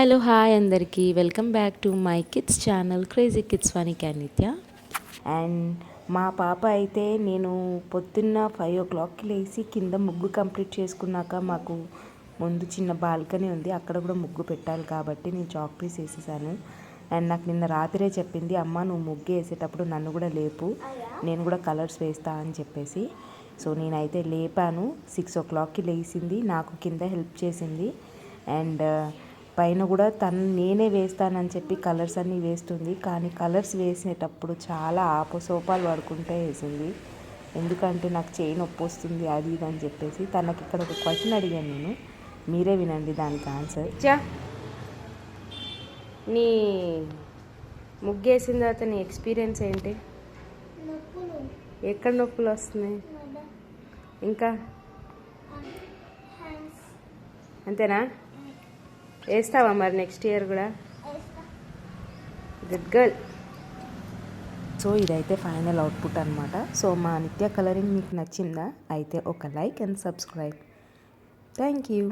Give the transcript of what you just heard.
Hello hi అందరికీ welcome back to my kids channel crazy kids funny క్యానిత్య. And మా పాప అయితే నేను పొద్దున్న 5 o'clockకి లేచి కింద ముగ్గు కంప్లీట్ చేసుకున్నాక మాకు ముందు చిన్న బాల్కనీ ఉంది, అక్కడ కూడా ముగ్గు పెట్టాలి కాబట్టి నేను చాక్ పీస్ వేసేసాను. అండ్ నాకు నిన్న రాత్రే చెప్పింది, అమ్మ నువ్వు ముగ్గు వేసేటప్పుడు నన్ను కూడా లేపు, నేను కూడా కలర్స్ వేస్తా అని చెప్పేసి. సో నేనైతే లేపాను. 6 o'clockకి లేచింది, నాకు కింద హెల్ప్ చేసింది. అండ్ పైన కూడా నేనే వేస్తానని చెప్పి కలర్స్ అన్నీ వేస్తుంది. కానీ కలర్స్ వేసేటప్పుడు చాలా ఆపసోపాలు పడుకుంటే వేసింది. ఎందుకంటే నాకు చేయి నొప్పి వస్తుంది అది ఇది అని చెప్పేసి. తనకి ఇక్కడ ఒక క్వశ్చన్ అడిగాను నేను, మీరే వినండి దానికి ఆన్సర్. నీ ముగ్గేసిన తర్వాత నీ ఎక్స్పీరియన్స్ ఏంటి? ఎక్కడ నొప్పులు వస్తున్నాయి? ఇంకా అంతేనా? వేస్తావా మరి నెక్స్ట్ ఇయర్ కూడా? Good girl. సో ఇదైతే ఫైనల్ అవుట్పుట్ అనమాట. సో మా నిత్య కలరింగ్ మీకు నచ్చిందా? అయితే ఒక like and subscribe. Thank you.